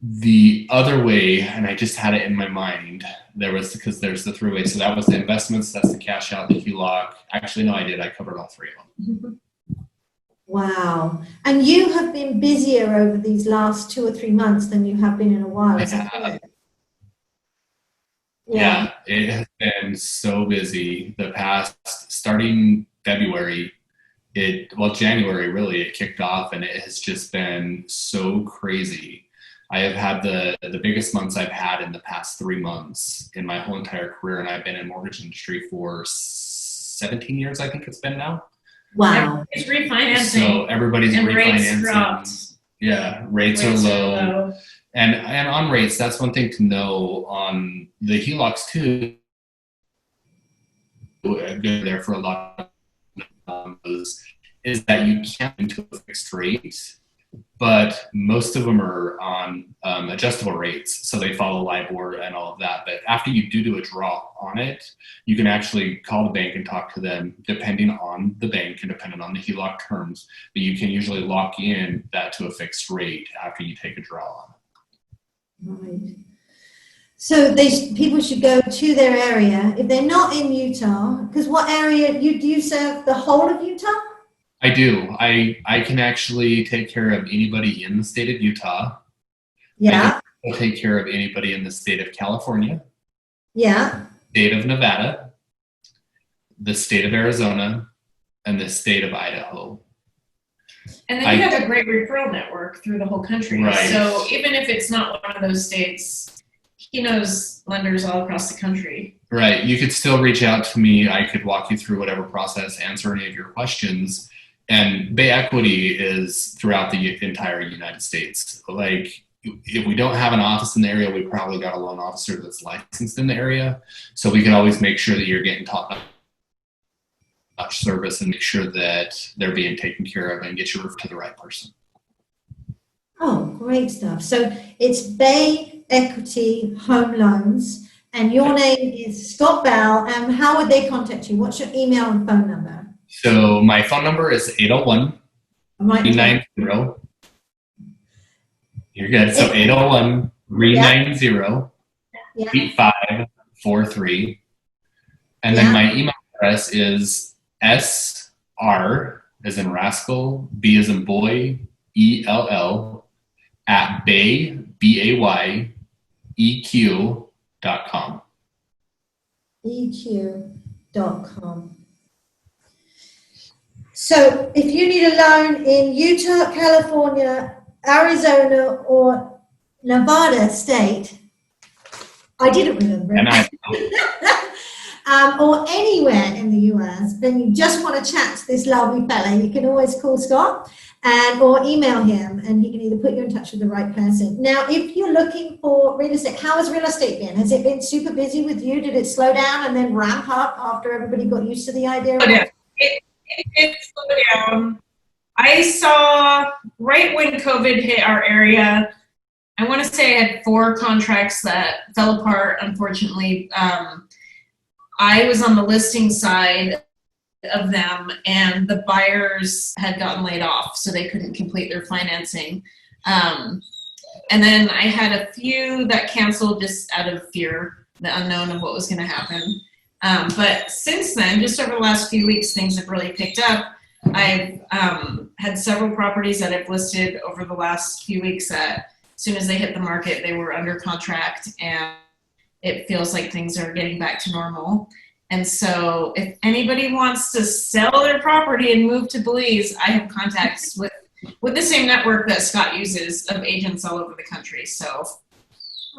The other way, and I just had it in my mind, because there's the 3 ways. So that was the investments, that's the cash out, the HELOC. Actually, no, I did. I covered all 3 of them. Wow. And you have been busier over these last 2 or 3 months than you have been in a while. Is that correct? Yeah, it has been so busy. The past, starting February, January really, it kicked off, and it has just been so crazy. I have had the biggest months I've had in the past 3 months in my whole entire career, and I've been in mortgage industry for 17 years, I think it's been now. Wow. It's refinancing. So everybody's and refinancing. Rates dropped. Yeah, rates are low. And on rates, that's one thing to know on the HELOCs too. Good there for a lot of is that you can't into a fixed rate, but most of them are on adjustable rates, so they follow LIBOR and all of that. But after you do a draw on it, you can actually call the bank and talk to them, depending on the bank and depending on the HELOC terms. But you can usually lock in that to a fixed rate after you take a draw on it. Right. So people should go to their area if they're not in Utah. Because what area do you serve? The whole of Utah? I do. I can actually take care of anybody in the state of Utah. Yeah. I can take care of anybody in the state of California. Yeah. State of Nevada, the state of Arizona, and the state of Idaho. And then you have a great referral network through the whole country. Right. So even if it's not one of those states, he knows lenders all across the country. Right. You could still reach out to me. I could walk you through whatever process, answer any of your questions. And Bay Equity is throughout the entire United States. Like, if we don't have an office in the area, we probably got a loan officer that's licensed in the area. So we can always make sure that you're getting top notch service and make sure that they're being taken care of and get you to the right person. Oh, great stuff. So it's Bay Equity Home Loans, and your name is Scott Bell. And how would they contact you? What's your email and phone number? So my phone number is 801-390. You're good. So 801-390-8543. And then my email address is SR as in rascal, B as in boy, ELL at Bay, BAYEQ.com. EQ.com. So if you need a loan in Utah, California, Arizona, or Nevada state, I didn't remember it. Or anywhere in the US, then you just want to chat to this lovely fella, you can always call Scott or email him, and he can either put you in touch with the right person. Now, if you're looking for real estate, how has real estate been? Has it been super busy with you? Did it slow down and then ramp up after everybody got used to the idea? It slowed down. I saw right when COVID hit our area, I want to say I had 4 contracts that fell apart, unfortunately. I was on the listing side of them, and the buyers had gotten laid off, so they couldn't complete their financing. And then I had a few that canceled just out of fear, the unknown of what was going to happen. But since then, just over the last few weeks, things have really picked up. I've had several properties that I've listed over the last few weeks that as soon as they hit the market, they were under contract, and it feels like things are getting back to normal. And so if anybody wants to sell their property and move to Belize, I have contacts with the same network that Scott uses of agents all over the country. So,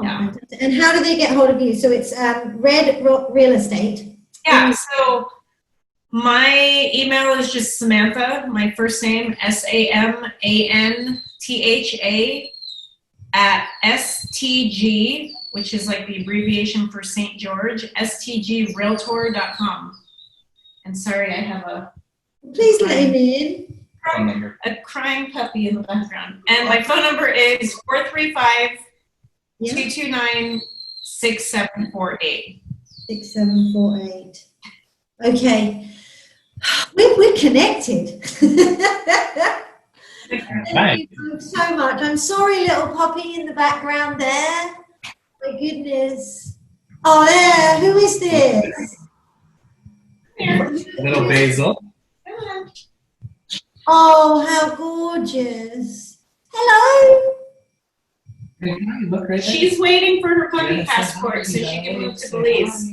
yeah. And how do they get hold of you? So it's Red Real Estate. Yeah, so my email is just Samantha, my first name, SAMANTHA at STG, which is like the abbreviation for St. George, stgrealtor.com. And sorry, I have a Please let him in. A crying puppy in the background. And my phone number is 435-229-6748. 6748. Okay. We're connected. Thank you so much. I'm sorry, little puppy in the background there. My goodness. Oh, there. Who is this? Here. Little Basil. Oh, how gorgeous. Hello. Look right there. She's waiting for her puppy passport so she can move to Belize.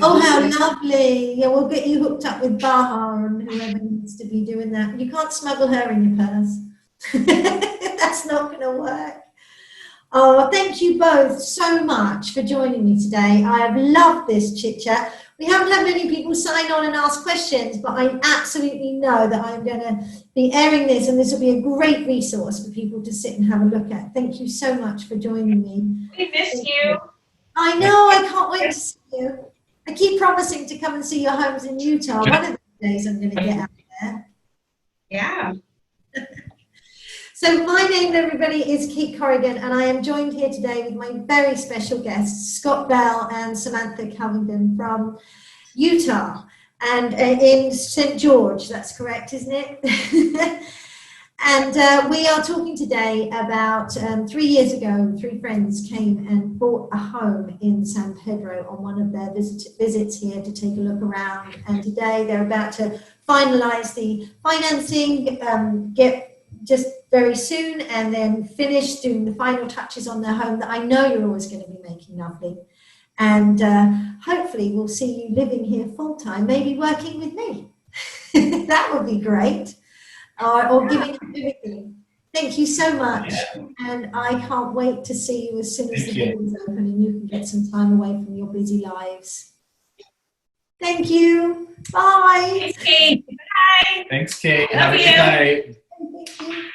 Oh, how lovely. Yeah, we'll get you hooked up with Baha and whoever needs to be doing that. You can't smuggle her in your purse. That's not going to work. Oh, thank you both so much for joining me today. I have loved this chit chat. We haven't had many people sign on and ask questions, but I absolutely know that I'm going to be airing this, and this will be a great resource for people to sit and have a look at. Thank you so much for joining me. We miss you. I know, I can't wait to see you. I keep promising to come and see your homes in Utah. One of the days I'm going to get out there. Yeah. So my name, everybody, is Kate Corrigan, and I am joined here today with my very special guests, Scott Bell and Samantha Covington from Utah, and in St. George. That's correct, isn't it? And we are talking today about 3 years ago, 3 friends came and bought a home in San Pedro on one of their visits here to take a look around. And today they're about to finalize the financing, get just very soon, and then finish doing the final touches on their home that I know you're always going to be making lovely. And hopefully we'll see you living here full time, maybe working with me. That would be great. or giving up everything. Thank you so much. And I can't wait to see you as soon as the building's open and you can get some time away from your busy lives. Thank you. Bye. Thanks, Kate. Bye. Thanks, Kate. Love Have a good you. night. Thank you.